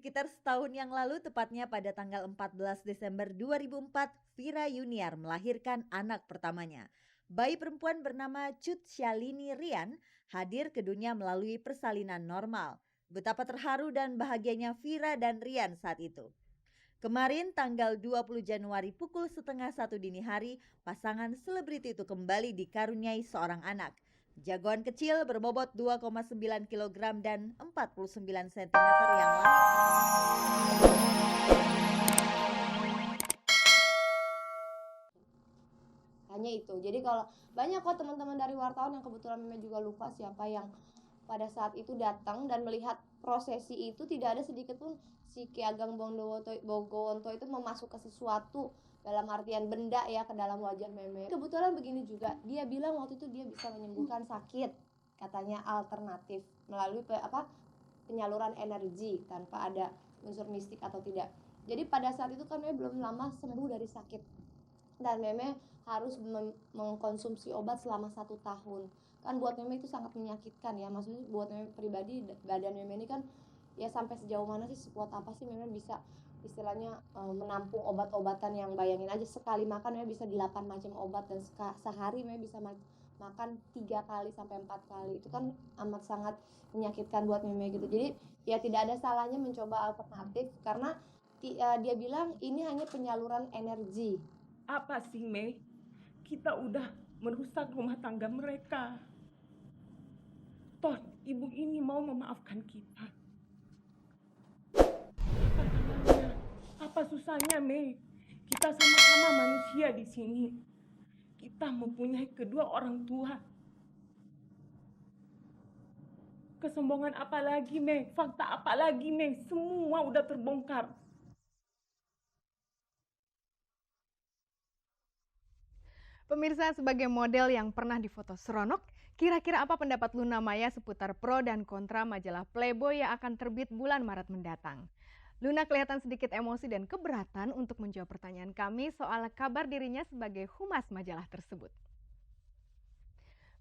Sekitar setahun yang lalu, tepatnya pada tanggal 14 Desember 2004, Vira Yuniar melahirkan anak pertamanya. Bayi perempuan bernama Cut Syalini Rian hadir ke dunia melalui persalinan normal. Betapa terharu dan bahagianya Vira dan Rian saat itu. Kemarin tanggal 20 Januari pukul setengah 1 dini hari, pasangan selebriti itu kembali dikaruniai seorang anak. Jagoan kecil berbobot 2,9 kg dan 49 cm yang hanya itu. Jadi kalau banyak kok teman-teman dari wartawan yang kebetulan memang juga lupa siapa yang pada saat itu datang dan melihat prosesi itu, tidak ada sedikit pun si Ki Ageng Bogowonto itu memasukkan sesuatu dalam artian benda ya ke dalam wajah Meme. Kebetulan begini juga, dia bilang waktu itu dia bisa menyembuhkan sakit, katanya alternatif melalui penyaluran energi tanpa ada unsur mistik atau tidak. Jadi pada saat itu kan Meme belum lama sembuh dari sakit dan Meme harus mengkonsumsi obat selama 1 tahun. Kan buat Meme itu sangat menyakitkan ya, maksudnya buat Meme pribadi, badan Meme ini kan ya sampai sejauh mana sih, sekuat apa sih Meme bisa istilahnya menampung obat-obatan yang bayangin aja sekali makan Meme bisa 8 macam obat dan sehari Meme bisa makan 3 kali sampai 4 kali. Itu kan amat sangat menyakitkan buat Meme gitu. Jadi ya tidak ada salahnya mencoba alternatif karena dia bilang ini hanya penyaluran energi. Apa sih, Mei? Kita udah merusak rumah tangga mereka. Toh, ibu ini mau memaafkan kita. Apa susahnya, Mei? Kita sama-sama manusia di sini. Kita mempunyai kedua orang tua. Kesombongan apa lagi, Mei? Fakta apa lagi, Mei? Semua udah terbongkar. Pemirsa, sebagai model yang pernah difoto seronok, kira-kira apa pendapat Luna Maya seputar pro dan kontra majalah Playboy yang akan terbit bulan Maret mendatang? Luna kelihatan sedikit emosi dan keberatan untuk menjawab pertanyaan kami soal kabar dirinya sebagai humas majalah tersebut.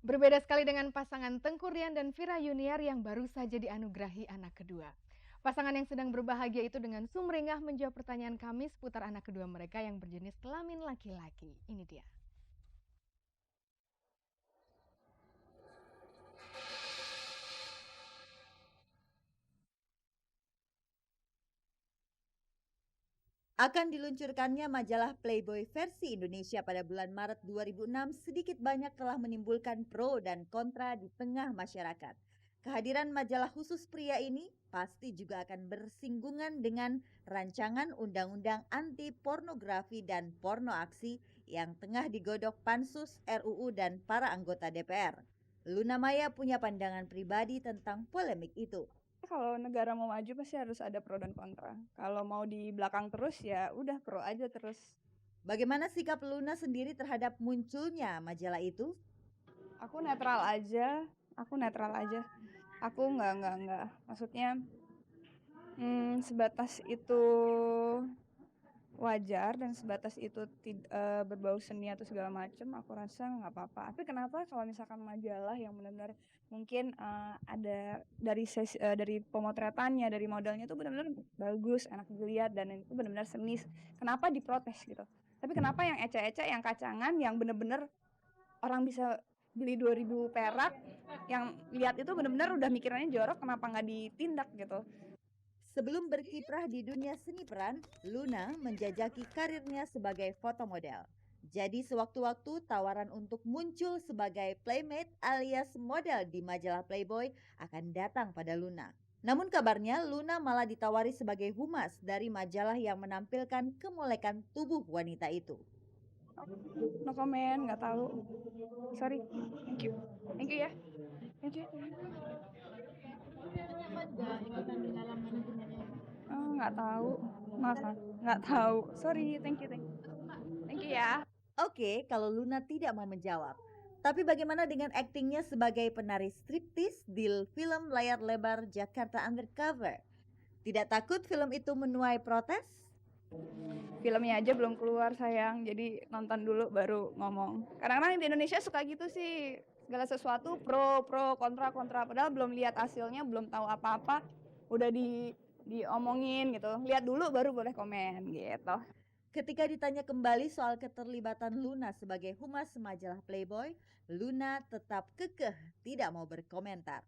Berbeda sekali dengan pasangan Tengku Rian dan Vira Yuniar yang baru saja dianugerahi anak kedua. Pasangan yang sedang berbahagia itu dengan sumringah menjawab pertanyaan kami seputar anak kedua mereka yang berjenis kelamin laki-laki. Ini dia. akan diluncurkannya majalah Playboy versi Indonesia pada bulan Maret 2006 sedikit banyak telah menimbulkan pro dan kontra di tengah masyarakat. Kehadiran majalah khusus pria ini pasti juga akan bersinggungan dengan rancangan undang-undang anti pornografi dan porno aksi yang tengah digodok Pansus RUU dan para anggota DPR. Luna Maya punya pandangan pribadi tentang polemik itu. Kalau negara mau maju pasti harus ada pro dan kontra. Kalau mau di belakang terus ya udah pro aja terus. Bagaimana sikap Luna sendiri terhadap munculnya majalah itu? Aku netral aja. Aku nggak. Maksudnya sebatas itu wajar dan sebatas itu berbau seni atau segala macam, aku rasa nggak apa-apa. Tapi kenapa kalau misalkan majalah yang benar-benar mungkin ada dari pemotretannya, dari modelnya itu benar-benar bagus, enak dilihat dan itu benar-benar seni, kenapa diprotes gitu? Tapi kenapa yang ecek-ecek, yang kacangan, yang benar-benar orang bisa beli 2.000 perak, yang lihat itu benar-benar udah mikirannya jorok, kenapa nggak ditindak gitu? Sebelum berkiprah di dunia seni peran, Luna menjajaki karirnya sebagai fotomodel. Jadi sewaktu-waktu tawaran untuk muncul sebagai playmate alias model di majalah Playboy akan datang pada Luna. Namun kabarnya Luna malah ditawari sebagai humas dari majalah yang menampilkan kemolekan tubuh wanita itu. No comment, nggak tahu. Sorry. Thank you ya. Thank you. Nggak tahu. Maaf, nggak tahu. Sorry, thank you ya. Oke, kalau Luna tidak mau menjawab. Tapi bagaimana dengan aktingnya sebagai penari striptis di film layar lebar Jakarta Undercover? Tidak takut film itu menuai protes? Filmnya aja belum keluar sayang, jadi nonton dulu baru ngomong. Kadang-kadang di Indonesia suka gitu sih, segala sesuatu pro kontra, padahal belum lihat hasilnya, belum tahu apa-apa, udah diomongin gitu. Lihat dulu baru boleh komen gitu. Ketika ditanya kembali soal keterlibatan Luna sebagai humas majalah Playboy, Luna tetap kekeh tidak mau berkomentar.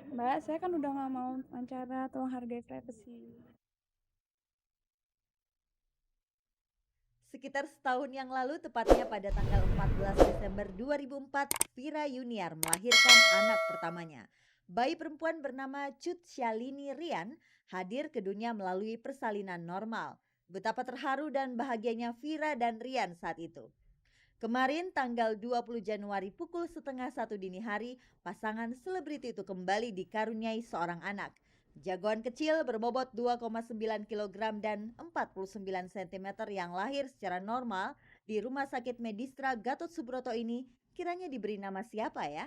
Mbak, saya kan udah nggak mau wawancara, tolong hargai privasi. Sekitar setahun yang lalu, tepatnya pada tanggal 14 Desember 2004, Vira Yuniar melahirkan anak pertamanya. Bayi perempuan bernama Cut Syalini Rian hadir ke dunia melalui persalinan normal. Betapa terharu dan bahagianya Vira dan Rian saat itu. Kemarin tanggal 20 Januari pukul 12:30 dini hari, pasangan selebriti itu kembali dikaruniai seorang anak. Jagoan kecil berbobot 2,9 kg dan 49 cm yang lahir secara normal di Rumah Sakit Medistra Gatot Subroto ini kiranya diberi nama siapa ya?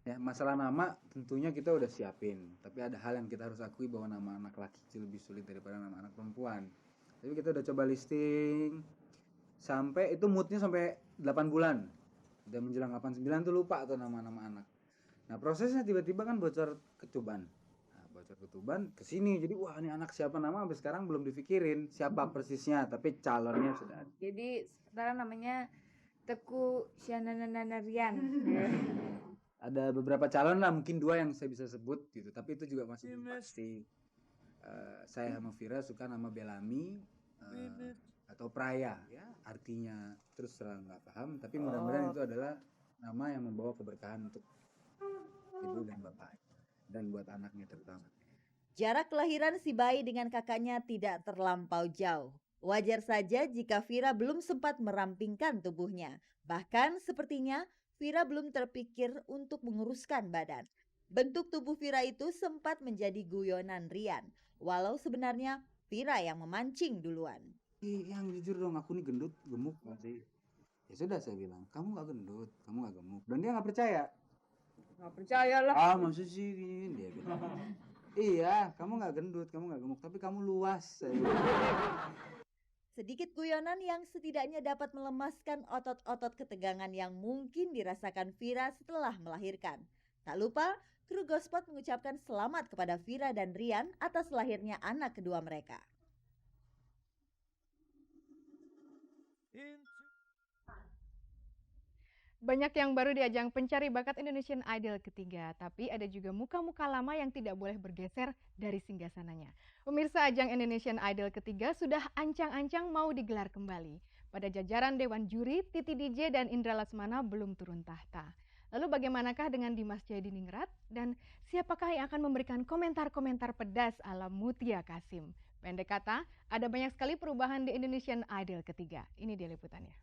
Ya, masalah nama tentunya kita udah siapin, tapi ada hal yang kita harus akui bahwa nama anak laki itu lebih sulit daripada nama anak perempuan. Tapi kita udah coba listing, sampai itu moodnya sampai 8 bulan. Udah menjelang 89 tuh lupa atau nama-nama anak. Nah prosesnya tiba-tiba kan bocor ketuban. Nah, bocor ketuban kesini, jadi wah ini anak siapa nama sampai sekarang belum dipikirin siapa persisnya, tapi calonnya sudah ada. Jadi sekarang namanya Teku Syanananarian. Ada beberapa calon lah, mungkin 2 yang saya bisa sebut gitu, tapi itu juga masih belum pasti. Saya sama Vira suka nama Bellamy atau Praya ya, artinya terus terang nggak paham, tapi mudah-mudahan itu adalah nama yang membawa keberkahan untuk ibu dan bapak dan buat anaknya terutama. Jarak kelahiran si bayi dengan kakaknya tidak terlampau jauh. Wajar saja jika Vira belum sempat merampingkan tubuhnya. Bahkan sepertinya Vira belum terpikir untuk menguruskan badan. Bentuk tubuh Vira itu sempat menjadi guyonan Rian, walau sebenarnya Vira yang memancing duluan. Yang jujur dong, aku nih gendut, gemuk masih. Ya sudah saya bilang, kamu nggak gendut, kamu nggak gemuk. Dan dia nggak percaya. Nggak percaya lah. Ah maksud sih gini, dia bilang. Iya, kamu nggak gendut, kamu nggak gemuk, tapi kamu luas. Saya bilang. Sedikit guyonan yang setidaknya dapat melemaskan otot-otot ketegangan yang mungkin dirasakan Vira setelah melahirkan. Tak lupa, kru Gospot mengucapkan selamat kepada Vira dan Rian atas lahirnya anak kedua mereka. Banyak yang baru di ajang pencari bakat Indonesian Idol ketiga, tapi ada juga muka-muka lama yang tidak boleh bergeser dari singgasananya. Pemirsa, ajang Indonesian Idol ketiga sudah ancang-ancang mau digelar kembali. Pada jajaran Dewan Juri, Titi DJ dan Indra Lesmana belum turun tahta. Lalu bagaimanakah dengan Dimas Jayadiningrat? Dan siapakah yang akan memberikan komentar-komentar pedas ala Mutia Kasim? Pendek kata, ada banyak sekali perubahan di Indonesian Idol ketiga. Ini dia liputannya.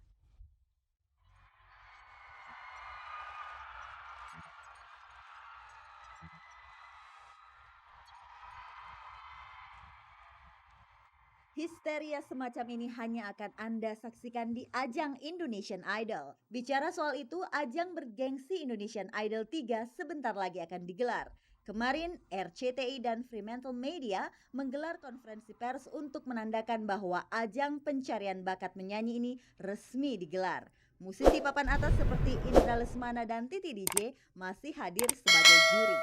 Histeria semacam ini hanya akan Anda saksikan di ajang Indonesian Idol. Bicara soal itu, ajang bergengsi Indonesian Idol 3 sebentar lagi akan digelar. Kemarin, RCTI dan Fremantle Media menggelar konferensi pers untuk menandakan bahwa ajang pencarian bakat menyanyi ini resmi digelar. Musisi papan atas seperti Indra Lesmana dan Titi DJ masih hadir sebagai juri.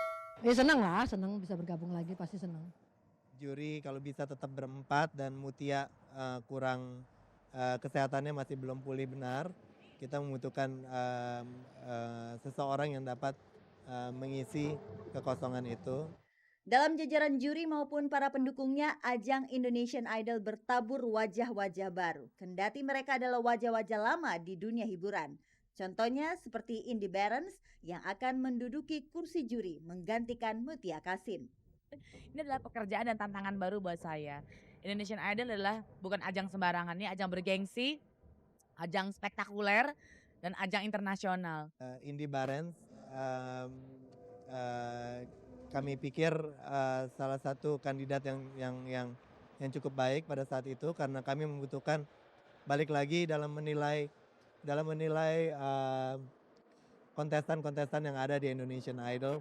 Senang lah, senang bisa bergabung lagi, pasti senang. Juri kalau bisa tetap berempat dan Mutia kurang kesehatannya masih belum pulih benar, kita membutuhkan seseorang yang dapat mengisi kekosongan itu. Dalam jajaran juri maupun para pendukungnya, ajang Indonesian Idol bertabur wajah-wajah baru. Kendati mereka adalah wajah-wajah lama di dunia hiburan. Contohnya seperti Indy Barens yang akan menduduki kursi juri menggantikan Mutia Kasim. Ini adalah pekerjaan dan tantangan baru buat saya. Indonesian Idol adalah bukan ajang sembarangan, ini ajang bergengsi, ajang spektakuler, dan ajang internasional. Indy Barens, kami pikir salah satu kandidat yang cukup baik pada saat itu karena kami membutuhkan balik lagi dalam menilai kontestan-kontestan yang ada di Indonesian Idol.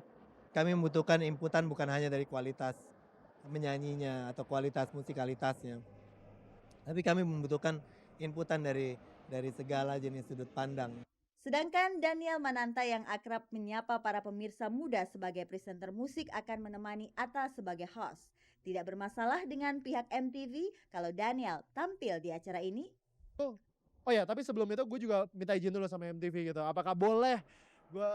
Kami membutuhkan inputan bukan hanya dari kualitas menyanyinya atau kualitas musikalitasnya, tapi kami membutuhkan inputan dari segala jenis sudut pandang. Sedangkan Daniel Mananta yang akrab menyapa para pemirsa muda sebagai presenter musik akan menemani Atta sebagai host. Tidak bermasalah dengan pihak MTV kalau Daniel tampil di acara ini? Oh ya, tapi sebelum itu gue juga minta izin dulu sama MTV gitu. Apakah boleh gue